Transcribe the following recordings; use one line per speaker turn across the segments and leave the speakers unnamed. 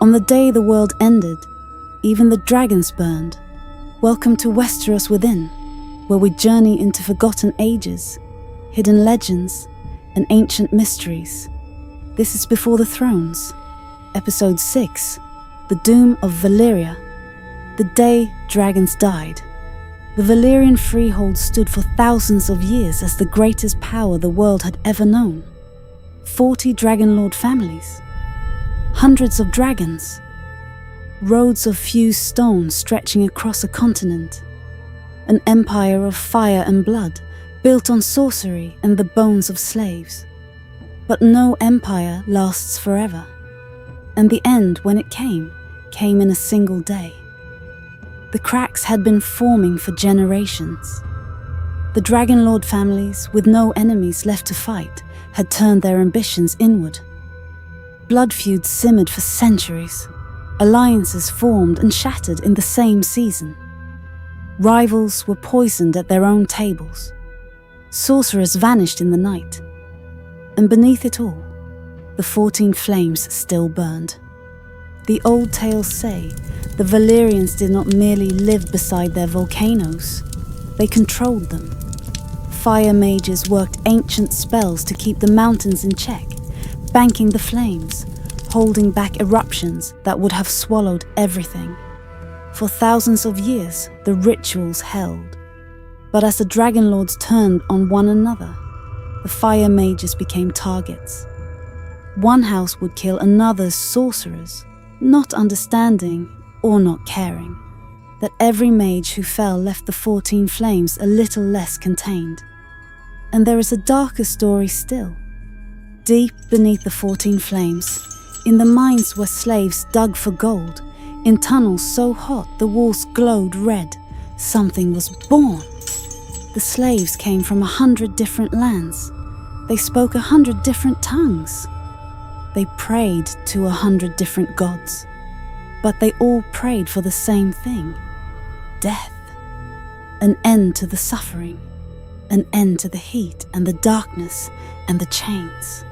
On the day the world ended, even the dragons burned. Welcome to Westeros Within, where we journey into forgotten ages, hidden legends, and ancient mysteries. This is Before the Thrones, Episode 6, The Doom of Valyria, the day dragons died. The Valyrian Freehold stood for thousands of years as the greatest power the world had ever known. 40 Dragonlord families, hundreds of dragons, roads of fused stone stretching across a continent, an empire of fire and blood built on sorcery and the bones of slaves. But no empire lasts forever, and the end, when it came in a single day. The cracks had been forming for generations. The Dragonlord families, with no enemies left to fight, had turned their ambitions inward. Blood feuds simmered for centuries. Alliances formed and shattered in the same season. Rivals were poisoned at their own tables. Sorcerers vanished in the night. And beneath it all, the 14 flames still burned. The old tales say the Valyrians did not merely live beside their volcanoes, they controlled them. Fire mages worked ancient spells to keep the mountains in check, banking the flames, holding back eruptions that would have swallowed everything. For thousands of years, the rituals held. But as the Dragonlords turned on one another, the fire mages became targets. One house would kill another's sorcerers, not understanding or not caring that every mage who fell left the 14 flames a little less contained. And there is a darker story still. Deep beneath the 14 flames, in the mines where slaves dug for gold, in tunnels so hot the walls glowed red, something was born. The slaves came from 100 different lands. They spoke 100 different tongues. They prayed to 100 different gods. But they all prayed for the same thing: death. An end to the suffering. An end to the heat and the darkness and the chains.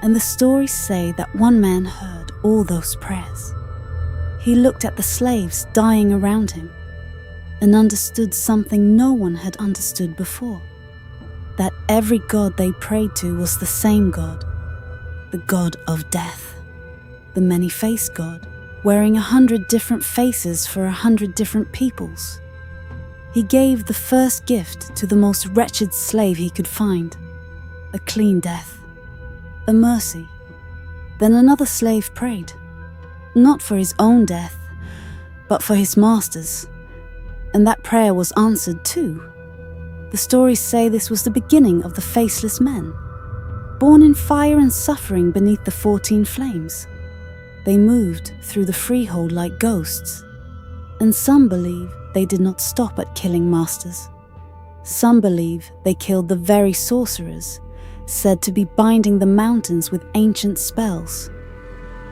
And the stories say that one man heard all those prayers. He looked at the slaves dying around him and understood something no one had understood before. That every god they prayed to was the same god, the god of death, the many-faced god, wearing 100 different faces for 100 different peoples. He gave the first gift to the most wretched slave he could find, a clean death, a mercy. Then another slave prayed, not for his own death, but for his master's, and that prayer was answered too. The stories say this was the beginning of the Faceless Men, born in fire and suffering beneath the 14 flames. They moved through the Freehold like ghosts, and some believe they did not stop at killing masters. Some believe they killed the very sorcerers, said to be binding the mountains with ancient spells.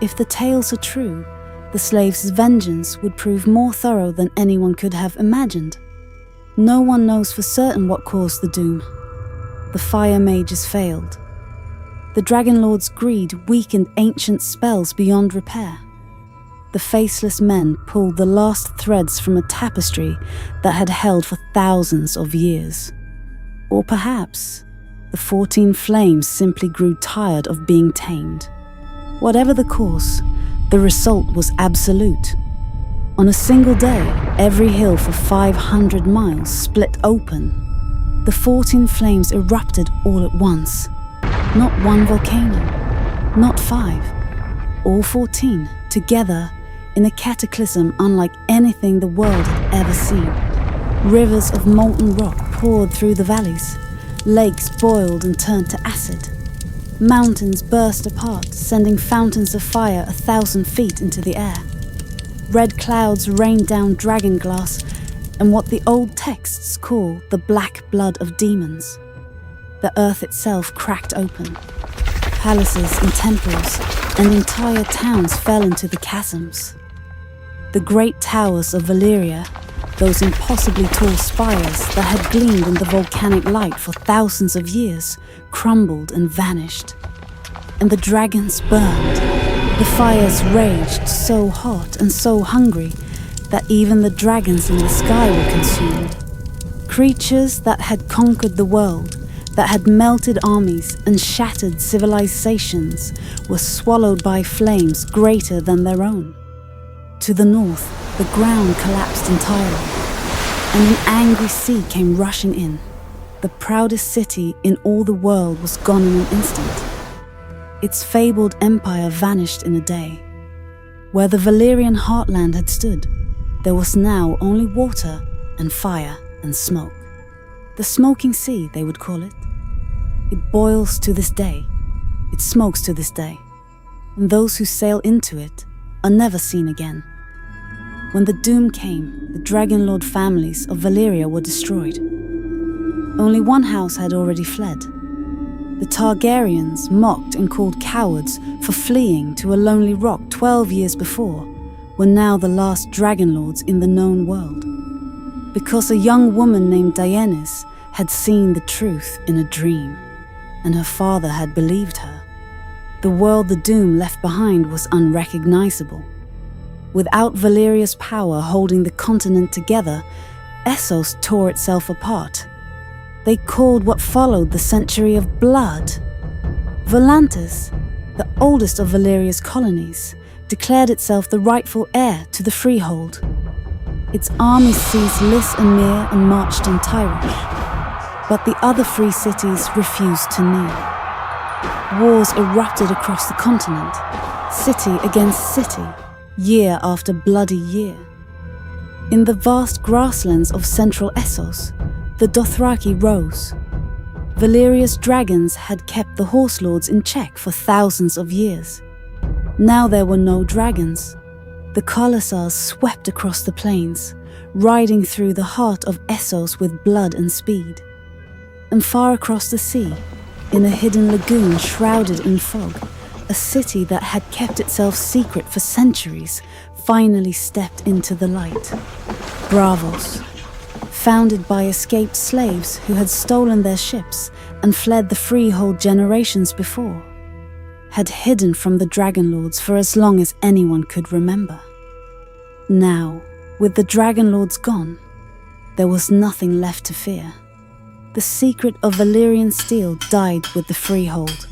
If the tales are true, the slaves' vengeance would prove more thorough than anyone could have imagined. No one knows for certain what caused the doom. The fire mages failed. The Dragonlords' greed weakened ancient spells beyond repair. The Faceless Men pulled the last threads from a tapestry that had held for thousands of years. Or perhaps the 14 flames simply grew tired of being tamed. Whatever the cause, the result was absolute. On a single day, every hill for 500 miles split open. The 14 flames erupted all at once. Not one volcano, not 5, all 14 together in a cataclysm unlike anything the world had ever seen. Rivers of molten rock poured through the valleys. Lakes boiled and turned to acid. Mountains burst apart, sending fountains of fire 1,000 feet into the air. Red clouds rained down dragon glass and what the old texts call the black blood of demons. The earth itself cracked open. Palaces and temples and entire towns fell into the chasms. The great towers of Valyria, those impossibly tall spires that had gleamed in the volcanic light for thousands of years, crumbled and vanished. And the dragons burned, The fires raged so hot and so hungry that even the dragons in the sky were consumed. Creatures that had conquered the world, that had melted armies and shattered civilizations, were swallowed by flames greater than their own. To the north, the ground collapsed entirely, and an angry sea came rushing in. The proudest city in all the world was gone in an instant. Its fabled empire vanished in a day. Where the Valyrian heartland had stood, there was now only water and fire and smoke. The smoking sea, they would call it. It boils to this day. It smokes to this day. And those who sail into it are never seen again. When the doom came, the Dragonlord families of Valyria were destroyed. Only one house had already fled. The Targaryens, mocked and called cowards for fleeing to a lonely rock 12 years before, were now the last Dragonlords in the known world. Because a young woman named Daenerys had seen the truth in a dream, and her father had believed her. The world the Doom left behind was unrecognizable. Without Valyria's power holding the continent together, Essos tore itself apart. They called what followed the century of blood. Volantis, the oldest of Valyria's colonies, declared itself the rightful heir to the Freehold. Its armies seized Lys and Myr and marched on Tyrosh, but the other free cities refused to kneel. Wars erupted across the continent, city against city, year after bloody year. In the vast grasslands of central Essos, the Dothraki rose. Valyria's dragons had kept the Horse Lords in check for thousands of years. Now there were no dragons. The Khalasars swept across the plains, riding through the heart of Essos with blood and speed. And far across the sea, in a hidden lagoon shrouded in fog, a city that had kept itself secret for centuries finally stepped into the light. Braavos, founded by escaped slaves who had stolen their ships and fled the Freehold generations before, had hidden from the Dragonlords for as long as anyone could remember. Now, with the Dragonlords gone, there was nothing left to fear. The secret of Valyrian steel died with the Freehold.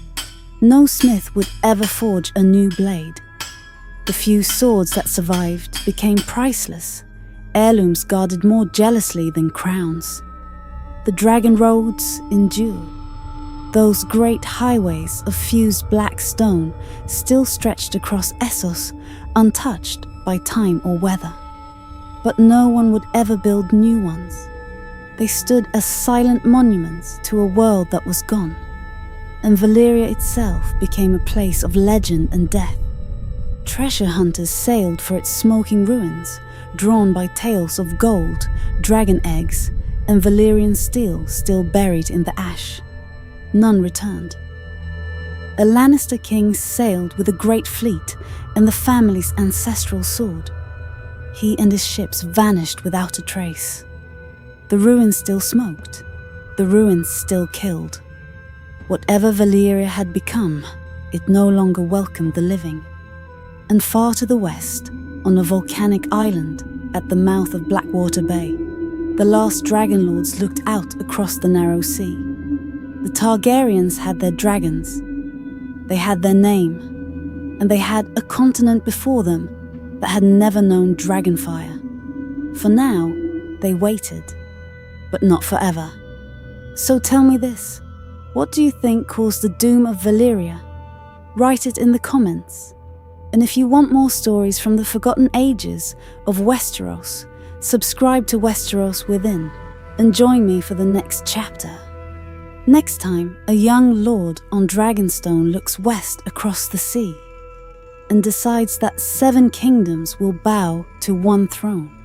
No smith would ever forge a new blade. The few swords that survived became priceless, heirlooms guarded more jealously than crowns. The Dragonroads Endure. Those great highways of fused black stone still stretched across Essos, untouched by time or weather. But no one would ever build new ones. They stood as silent monuments to a world that was gone, and Valyria itself became a place of legend and death. Treasure hunters sailed for its smoking ruins, drawn by tales of gold, dragon eggs, and Valyrian steel still buried in the ash. None returned. A Lannister king sailed with a great fleet and the family's ancestral sword. He and his ships vanished without a trace. The ruins still smoked. The ruins still killed. Whatever Valyria had become, it no longer welcomed the living. And far to the west, on a volcanic island at the mouth of Blackwater Bay, the last Dragonlords looked out across the narrow sea. The Targaryens had their dragons. They had their name, and they had a continent before them that had never known dragonfire. For now, they waited, but not forever. So tell me this, what do you think caused the doom of Valyria? Write it in the comments. And if you want more stories from the forgotten ages of Westeros, subscribe to Westeros Within and join me for the next chapter. Next time, a young lord on Dragonstone looks west across the sea and decides that 7 kingdoms will bow to one throne.